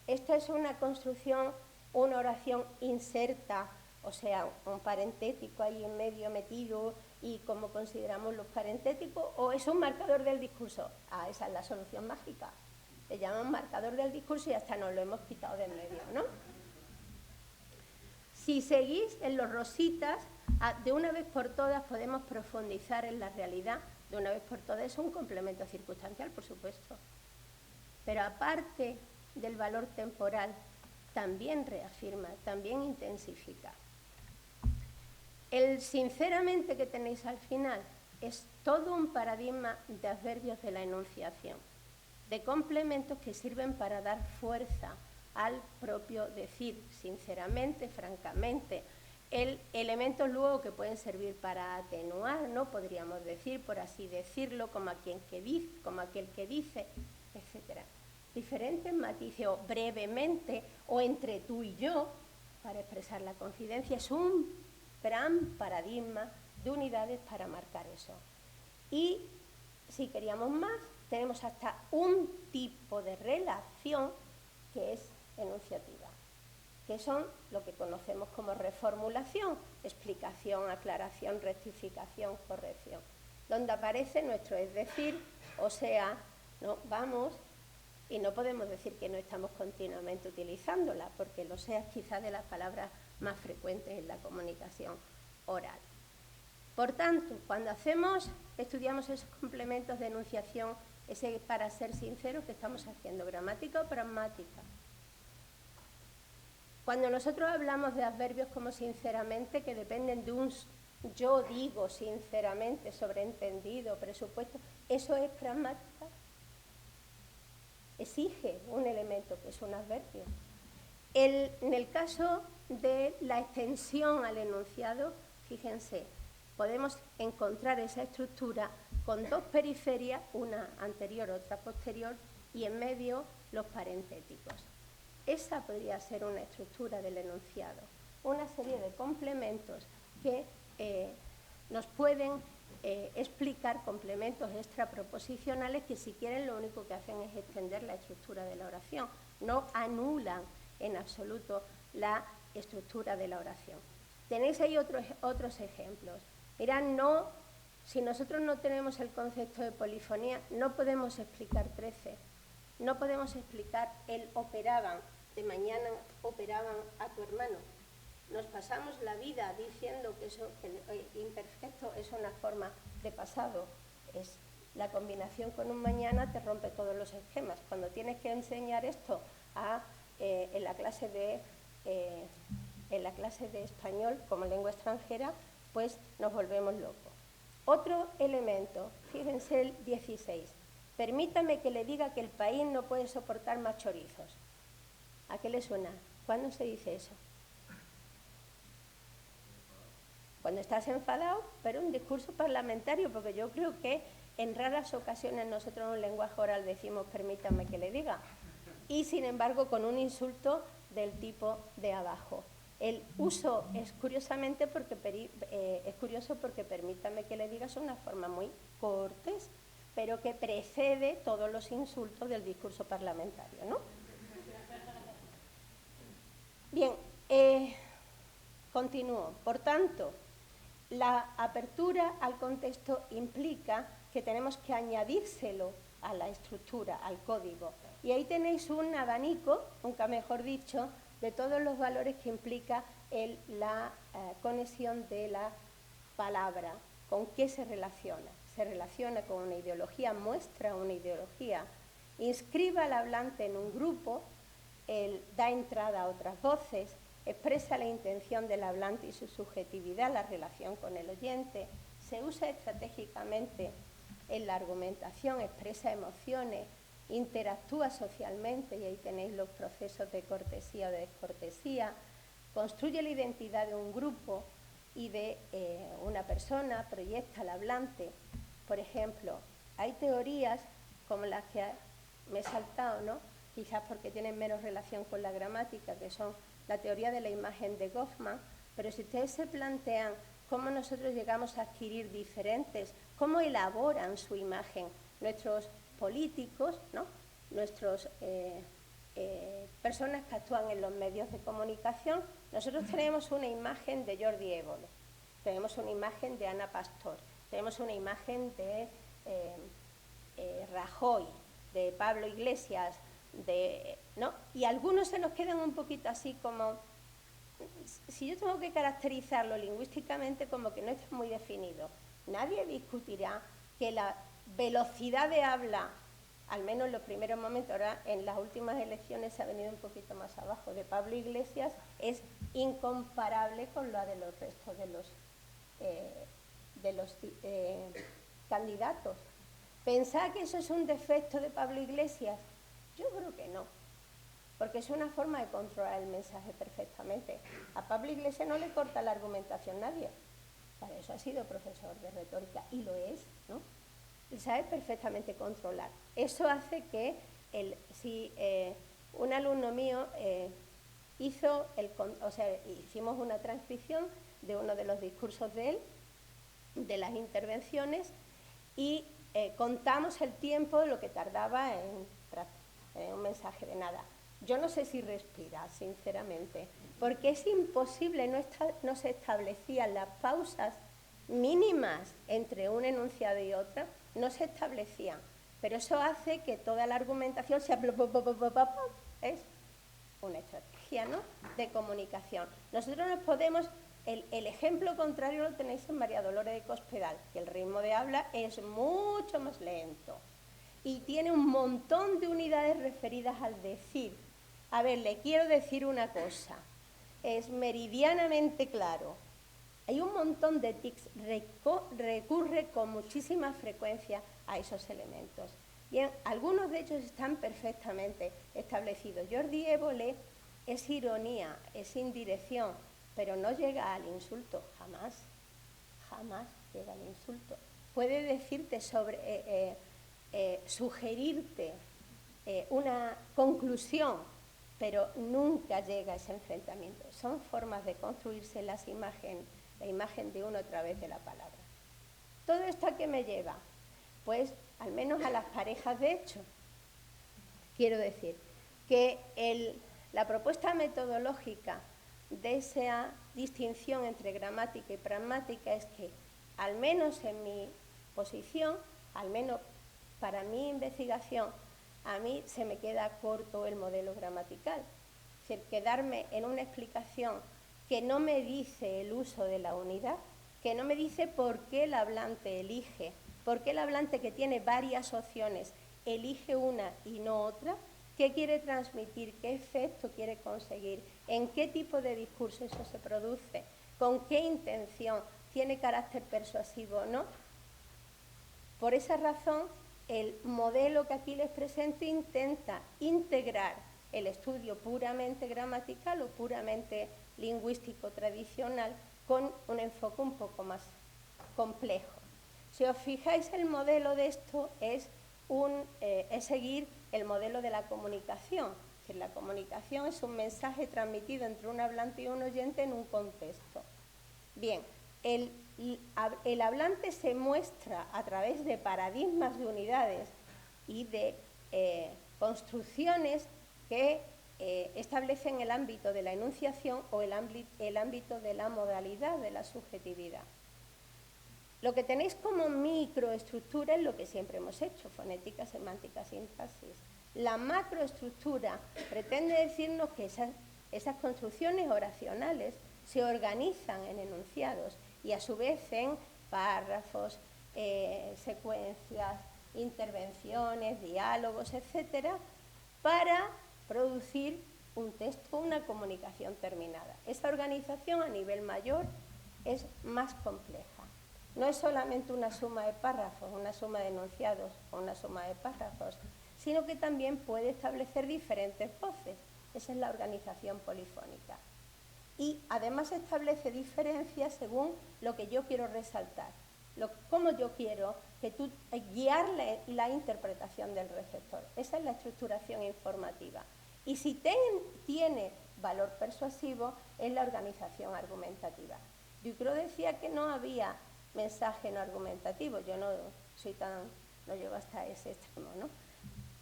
Esta es una construcción, una oración inserta, o sea, un parentético ahí en medio metido y como consideramos los parentéticos, o es un marcador del discurso. Ah, esa es la solución mágica. Le llaman marcador del discurso y hasta nos lo hemos quitado de en medio, ¿no? Si seguís en los rositas, de una vez por todas podemos profundizar en la realidad. De una vez por todas es un complemento circunstancial, por supuesto. Pero aparte del valor temporal, también reafirma, también intensifica. El sinceramente que tenéis al final es todo un paradigma de adverbios de la enunciación, de complementos que sirven para dar fuerza al propio decir, sinceramente, francamente. Elementos luego que pueden servir para atenuar, ¿no? Podríamos decir, por así decirlo, como aquel que dice, etc. Diferentes matices, o brevemente, o entre tú y yo, para expresar la confidencia, es un gran paradigma de unidades para marcar eso. Y si queríamos más, tenemos hasta un tipo de relación que es enunciativa, que son lo que conocemos como reformulación, explicación, aclaración, rectificación, corrección, donde aparece nuestro es decir, o sea, no, vamos, y no podemos decir que no estamos continuamente utilizándola, porque lo sea es quizás de las palabras más frecuentes en la comunicación oral. Por tanto, cuando estudiamos esos complementos de enunciación, ese para ser sinceros, ¿qué estamos haciendo? ¿Gramática o pragmática? Cuando nosotros hablamos de adverbios como sinceramente, que dependen de un yo digo sinceramente, sobreentendido, presupuesto, ¿eso es pragmática? Exige un elemento que es un adverbio. En el caso de la extensión al enunciado, fíjense, podemos encontrar esa estructura con dos periferias, una anterior, otra posterior, y en medio los parentéticos. Esa podría ser una estructura del enunciado, una serie de complementos que nos pueden explicar complementos extraproposicionales que, si quieren, lo único que hacen es extender la estructura de la oración, no anulan en absoluto la estructura de la oración. Tenéis ahí otros ejemplos. Mirad, si nosotros no tenemos el concepto de polifonía, no podemos explicar 13. No podemos explicar el operaban, de mañana operaban a tu hermano. Nos pasamos la vida diciendo que eso, el imperfecto es una forma de pasado. Es la combinación con un mañana te rompe todos los esquemas. Cuando tienes que enseñar esto en la clase de español como lengua extranjera, pues nos volvemos locos. Otro elemento, fíjense el 16. Permítame que le diga que el país no puede soportar más chorizos. ¿A qué le suena? ¿Cuándo se dice eso? Cuando estás enfadado, pero un discurso parlamentario, porque yo creo que en raras ocasiones nosotros en un lenguaje oral decimos permítame que le diga, y sin embargo con un insulto del tipo de abajo. El uso es curioso porque permítame que le diga es una forma muy cortés, pero que precede todos los insultos del discurso parlamentario, ¿no? Bien, continúo. Por tanto, la apertura al contexto implica que tenemos que añadírselo a la estructura, al código. Y ahí tenéis un abanico, nunca mejor dicho, de todos los valores que implica la conexión de la palabra. ¿Con qué se relaciona? Se relaciona con una ideología, muestra una ideología, inscribe al hablante en un grupo, da entrada a otras voces, expresa la intención del hablante y su subjetividad, la relación con el oyente, se usa estratégicamente en la argumentación, expresa emociones, interactúa socialmente, y ahí tenéis los procesos de cortesía o de descortesía, construye la identidad de un grupo y de una persona, proyecta al hablante. Por ejemplo, hay teorías como las que me he saltado, ¿no? Quizás porque tienen menos relación con la gramática, que son la teoría de la imagen de Goffman, pero si ustedes se plantean cómo nosotros llegamos a adquirir diferentes, cómo elaboran su imagen nuestros políticos, ¿no? Nuestros personas que actúan en los medios de comunicación, nosotros tenemos una imagen de Jordi Évole, tenemos una imagen de Ana Pastor, tenemos una imagen de Rajoy, de Pablo Iglesias, ¿no? Y algunos se nos quedan un poquito así como si yo tengo que caracterizarlo lingüísticamente, como que no está muy definido. Nadie discutirá que la velocidad de habla, al menos en los primeros momentos, ahora en las últimas elecciones se ha venido un poquito más abajo, de Pablo Iglesias, es incomparable con la de los restos de los candidatos. ¿Pensar que eso es un defecto de Pablo Iglesias? Yo creo que no, porque es una forma de controlar el mensaje perfectamente. A Pablo Iglesias no le corta la argumentación nadie. Para eso ha sido profesor de retórica, y lo es, ¿no? Él sabe perfectamente controlar. Eso hace que, si un alumno mío hicimos una transcripción de uno de los discursos de él, de las intervenciones, y contamos el tiempo de lo que tardaba en un mensaje de nada. Yo no sé si respira, sinceramente, porque es imposible, no se establecían las pausas mínimas entre un enunciado y otro, no se establecían, pero eso hace que toda la argumentación sea es una estrategia, ¿no?, de comunicación. Nosotros nos podemos, el ejemplo contrario lo tenéis en María Dolores de Cospedal, que el ritmo de habla es mucho más lento y tiene un montón de unidades referidas al decir. A ver, le quiero decir una cosa, es meridianamente claro. Hay un montón de tics, recurre con muchísima frecuencia a esos elementos. Bien, algunos de ellos están perfectamente establecidos. Jordi Évole es ironía, es indirección, pero no llega al insulto, jamás, jamás llega al insulto. Puede decirte sugerirte una conclusión, pero nunca llega a ese enfrentamiento. Son formas de construirse la imagen de uno a través de la palabra. ¿Todo esto a qué me lleva? Pues al menos a las parejas de hecho. Quiero decir que la propuesta metodológica de esa distinción entre gramática y pragmática es que, al menos en mi posición, al menos para mi investigación, a mí se me queda corto el modelo gramatical. Es decir, quedarme en una explicación que no me dice el uso de la unidad, que no me dice por qué el hablante elige, por qué el hablante, que tiene varias opciones, elige una y no otra, qué quiere transmitir, qué efecto quiere conseguir, en qué tipo de discurso eso se produce, con qué intención, tiene carácter persuasivo o no. Por esa razón, el modelo que aquí les presento intenta integrar el estudio puramente gramatical o puramente lingüístico tradicional con un enfoque un poco más complejo. Si os fijáis, el modelo de esto es seguir el modelo de la comunicación. Es decir, la comunicación es un mensaje transmitido entre un hablante y un oyente en un contexto. Bien, el hablante se muestra a través de paradigmas de unidades y de construcciones que establecen el ámbito de la enunciación o el ámbito de la modalidad, de la subjetividad. Lo que tenéis como microestructura es lo que siempre hemos hecho: fonética, semántica, sintaxis. La macroestructura pretende decirnos que esas construcciones oracionales se organizan en enunciados y a su vez en párrafos, secuencias, intervenciones, diálogos, etcétera, para producir un texto, una comunicación terminada. Esa organización a nivel mayor es más compleja. No es solamente una suma de párrafos, una suma de enunciados o una suma de párrafos, sino que también puede establecer diferentes voces. Esa es la organización polifónica. Y además establece diferencias según lo que yo quiero resaltar, cómo yo quiero guiar la interpretación del receptor. Esa es la estructuración informativa. Y si tiene valor persuasivo, es la organización argumentativa. Ducrot decía que no había mensaje no argumentativo. Yo no llego hasta ese extremo, ¿no?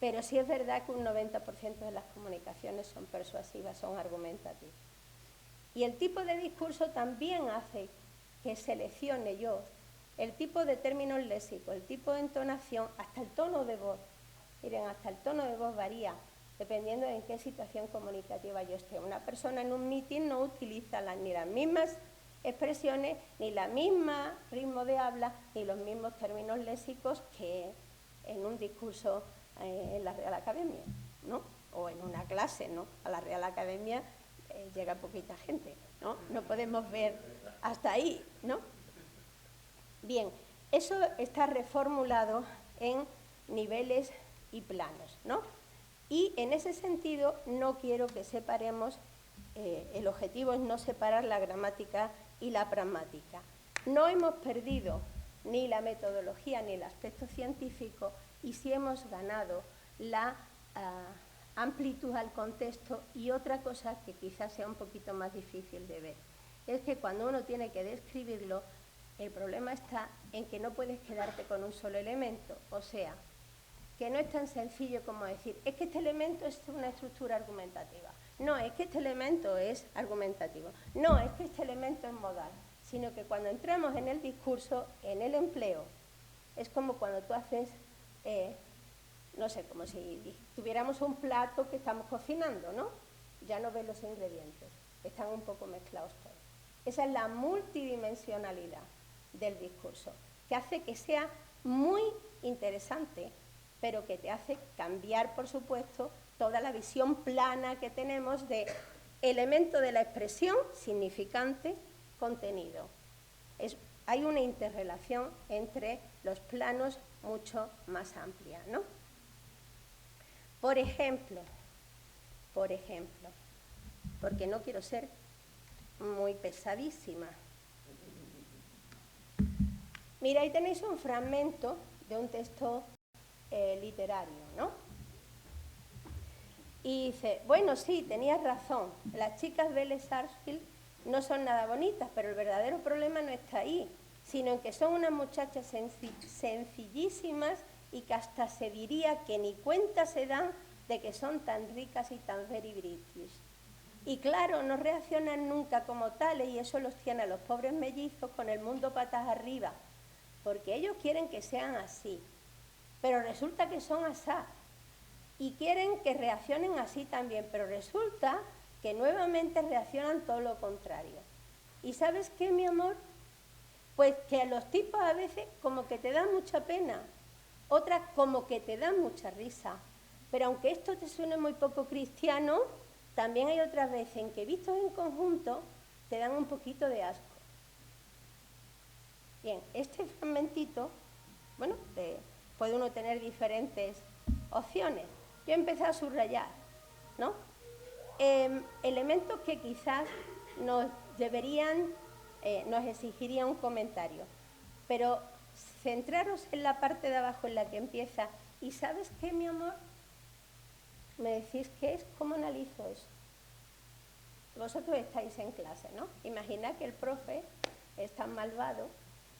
Pero sí es verdad que un 90% de las comunicaciones son persuasivas, son argumentativas. Y el tipo de discurso también hace que seleccione yo el tipo de términos léxicos, el tipo de entonación, hasta el tono de voz. Miren, hasta el tono de voz varía. dependiendo de en qué situación comunicativa yo esté. Una persona en un meeting no utiliza ni las mismas expresiones, ni la misma ritmo de habla, ni los mismos términos léxicos que en un discurso en la Real Academia, ¿no? O en una clase, ¿no? A la Real Academia llega poquita gente, ¿no? No podemos ver hasta ahí, ¿no? Bien, eso está reformulado en niveles y planos, ¿no? Y en ese sentido no quiero que separemos, el objetivo es no separar la gramática y la pragmática. No hemos perdido ni la metodología ni el aspecto científico y sí hemos ganado la amplitud al contexto y otra cosa que quizás sea un poquito más difícil de ver. Es que cuando uno tiene que describirlo, el problema está en que no puedes quedarte con un solo elemento, o sea, que no es tan sencillo como decir, es que este elemento es una estructura argumentativa. No, es que este elemento es argumentativo. No, es que este elemento es modal. Sino que cuando entramos en el discurso, en el empleo, es como cuando tú haces, no sé, como si tuviéramos un plato que estamos cocinando, ¿no? Ya no ves los ingredientes, están un poco mezclados todos. Esa es la multidimensionalidad del discurso, que hace que sea muy interesante, pero que te hace cambiar, por supuesto, toda la visión plana que tenemos de elemento de la expresión, significante, contenido. Hay una interrelación entre los planos mucho más amplia, ¿no? Por ejemplo, porque no quiero ser muy pesadísima. Mira, ahí tenéis un fragmento de un texto literario, ¿no? Y dice, bueno, sí, tenías razón, las chicas Belle Sarsfield no son nada bonitas, pero el verdadero problema no está ahí, sino en que son unas muchachas sencillísimas y que hasta se diría que ni cuenta se dan de que son tan ricas y tan very british. Y claro, no reaccionan nunca como tales y eso los tiene a los pobres mellizos con el mundo patas arriba, porque ellos quieren que sean así, pero resulta que son asá. Y quieren que reaccionen así también, pero resulta que nuevamente reaccionan todo lo contrario. ¿Y sabes qué, mi amor? Pues que a los tipos a veces como que te dan mucha pena, otras como que te dan mucha risa. Pero aunque esto te suene muy poco cristiano, también hay otras veces en que vistos en conjunto te dan un poquito de asco. Bien, este fragmentito, bueno, puede uno tener diferentes opciones. Yo empecé a subrayar, ¿no? Elementos que quizás nos exigirían un comentario, pero centraros en la parte de abajo en la que empieza. ¿Y sabes qué, mi amor? Me decís qué es, ¿cómo analizo eso? Vosotros estáis en clase, ¿no? Imaginad que el profe es tan malvado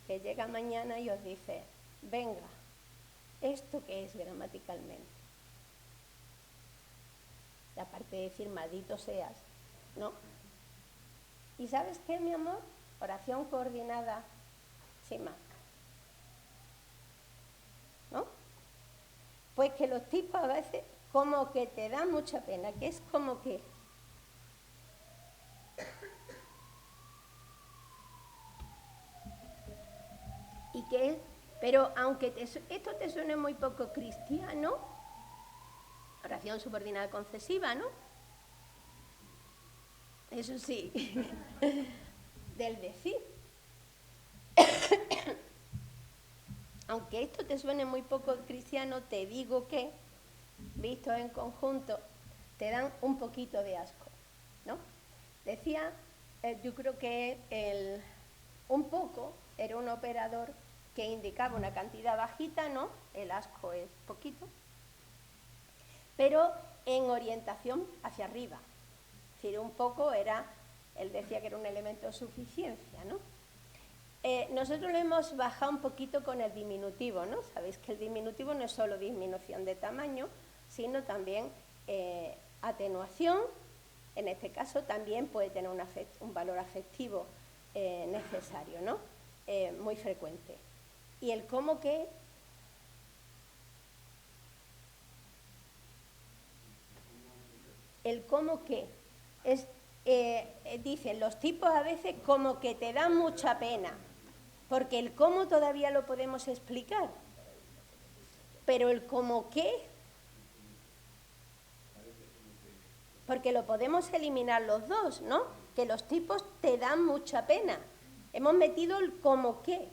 que llega mañana y os dice, venga, ¿esto qué es gramaticalmente? Y aparte de decir, maldito seas, ¿no? ¿Y sabes qué, mi amor? Oración coordinada sin más, ¿no? Pues que los tipos a veces como que te dan mucha pena, que es como que... Y que, pero aunque esto te suene muy poco cristiano, oración subordinada concesiva, ¿no? Eso sí, del decir. Aunque esto te suene muy poco cristiano, te digo que, vistos en conjunto, te dan un poquito de asco, ¿no? Decía, yo creo que un poco era un operador que indicaba una cantidad bajita, ¿no? El asco es poquito, pero en orientación hacia arriba. Es decir, un poco él decía que era un elemento de suficiencia, ¿no? Nosotros lo hemos bajado un poquito con el diminutivo, ¿no? Sabéis que el diminutivo no es solo disminución de tamaño, sino también atenuación. En este caso también puede tener un valor afectivo necesario, ¿no? Muy frecuente. Y el cómo que... el cómo qué. Dicen los tipos a veces como que te dan mucha pena, porque el cómo todavía lo podemos explicar, pero el cómo qué, porque lo podemos eliminar los dos, ¿no? Que los tipos te dan mucha pena. Hemos metido el cómo qué.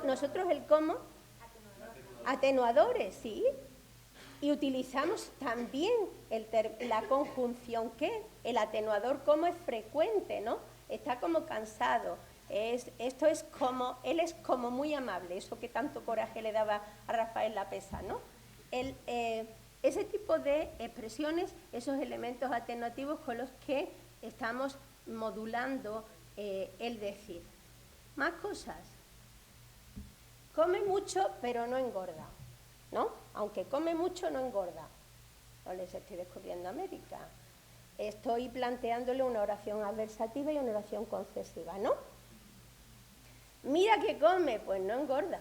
Nosotros el cómo, atenuadores, sí. Y utilizamos también la conjunción que, el atenuador como es frecuente, ¿no? Está como cansado. Esto es como, él es como muy amable, eso que tanto coraje le daba a Rafael Lapesa, ¿no? Ese tipo de expresiones, esos elementos atenuativos con los que estamos modulando el decir. Más cosas. Come mucho, pero no engorda, ¿no? Aunque come mucho, no engorda. No les estoy descubriendo América. Estoy planteándole una oración adversativa y una oración concesiva, ¿no? Mira que come, pues no engorda.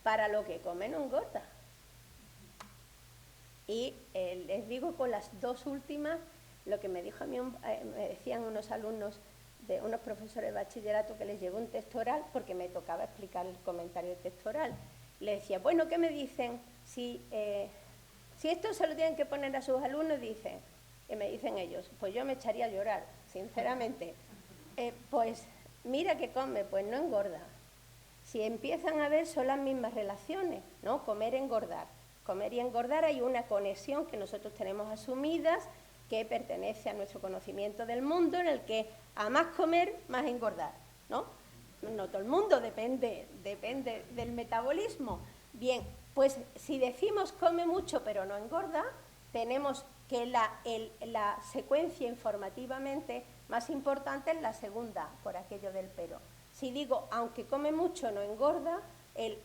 Para lo que come, no engorda. Y les digo con las dos últimas, lo que me dijo a mí, me decían unos alumnos, de unos profesores de bachillerato que les llegó un texto oral, porque me tocaba explicar el comentario de texto oral. Le decía, bueno, ¿qué me dicen? Si esto se lo tienen que poner a sus alumnos, dicen, y me dicen ellos, pues yo me echaría a llorar, sinceramente. Pues mira que come, pues no engorda. Si empiezan a ver, son las mismas relaciones, ¿no? Comer, engordar. Comer y engordar hay una conexión que nosotros tenemos asumidas, que pertenece a nuestro conocimiento del mundo, en el que a más comer, más engordar, ¿no? No todo el mundo, depende del metabolismo. Bien, pues si decimos come mucho pero no engorda, tenemos que la secuencia informativamente más importante es la segunda, por aquello del pero. Si digo, aunque come mucho no engorda, el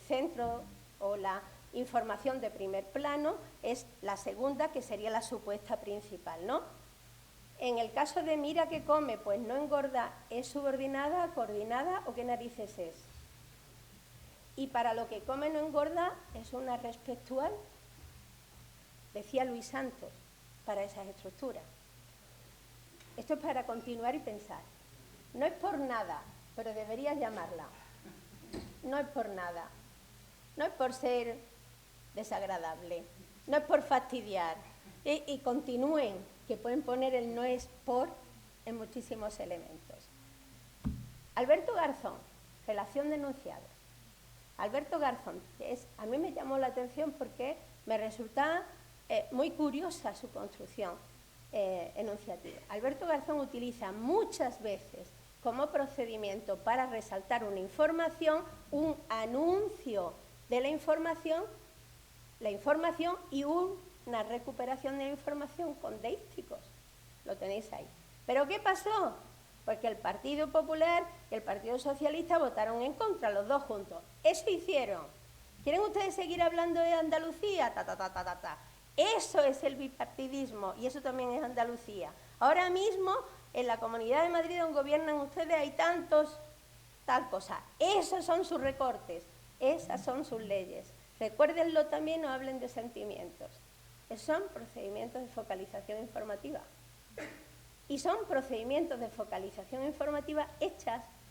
centro o la información de primer plano es la segunda, que sería la supuesta principal, ¿no? En el caso de mira que come, pues no engorda, ¿es subordinada, coordinada o qué narices es? Y para lo que come no engorda, ¿es una respectual? Decía Luis Santos, para esas estructuras. Esto es para continuar y pensar. No es por nada, pero deberías llamarla. No es por nada. No es por ser desagradable. No es por fastidiar. Y continúen, que pueden poner el no es por en muchísimos elementos. Alberto Garzón, relación de enunciados. Alberto Garzón, a mí me llamó la atención porque me resulta muy curiosa su construcción enunciativa. Alberto Garzón utiliza muchas veces como procedimiento para resaltar una información, un anuncio de la información y una recuperación de la información con deísticos. Lo tenéis ahí. ¿Pero qué pasó? Porque el Partido Popular y el Partido Socialista votaron en contra, los dos juntos. Eso hicieron. ¿Quieren ustedes seguir hablando de Andalucía? Eso es el bipartidismo y eso también es Andalucía. Ahora mismo, en la Comunidad de Madrid donde gobiernan ustedes hay tantos, tal cosa. Esos son sus recortes, esas son sus leyes. Recuérdenlo también, no hablen de sentimientos. Son procedimientos de focalización informativa. Y son procedimientos de focalización informativa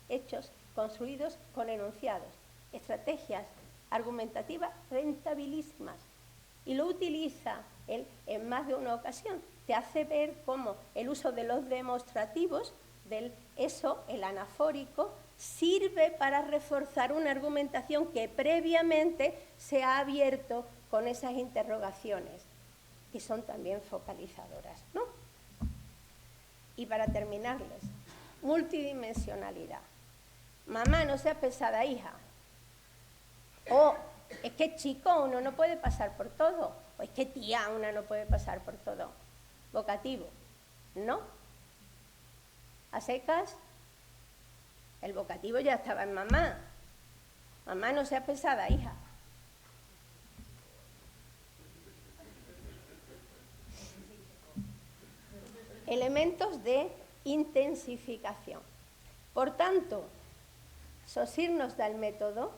hechos, construidos con enunciados, estrategias argumentativas rentabilísimas. Y lo utiliza él en más de una ocasión. Te hace ver cómo el uso de los demostrativos, el anafórico, sirve para reforzar una argumentación que previamente se ha abierto con esas interrogaciones, que son también focalizadoras, ¿no? Y para terminarles, multidimensionalidad. Mamá, no seas pesada, hija. O es que chico, uno no puede pasar por todo. O es que tía, una no puede pasar por todo. Vocativo, ¿no? A secas, el vocativo ya estaba en mamá. Mamá, no seas pesada, hija. Elementos de intensificación. Por tanto, Saussure nos da el método.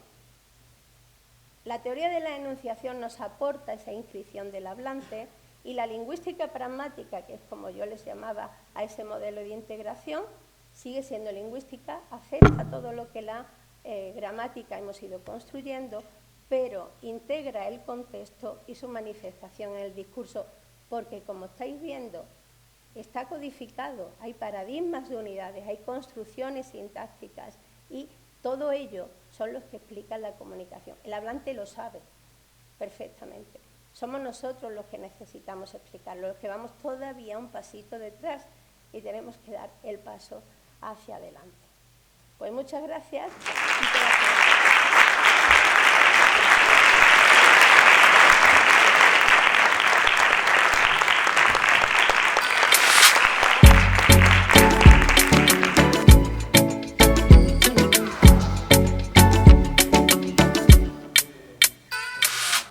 La teoría de la enunciación nos aporta esa inscripción del hablante. Y la lingüística pragmática, que es como yo les llamaba a ese modelo de integración, sigue siendo lingüística, acepta todo lo que la gramática hemos ido construyendo, pero integra el contexto y su manifestación en el discurso, porque como estáis viendo, está codificado, hay paradigmas de unidades, hay construcciones sintácticas y todo ello son los que explican la comunicación. El hablante lo sabe perfectamente. Somos nosotros los que necesitamos explicarlo, los que vamos todavía un pasito detrás y tenemos que dar el paso hacia adelante. Pues muchas gracias.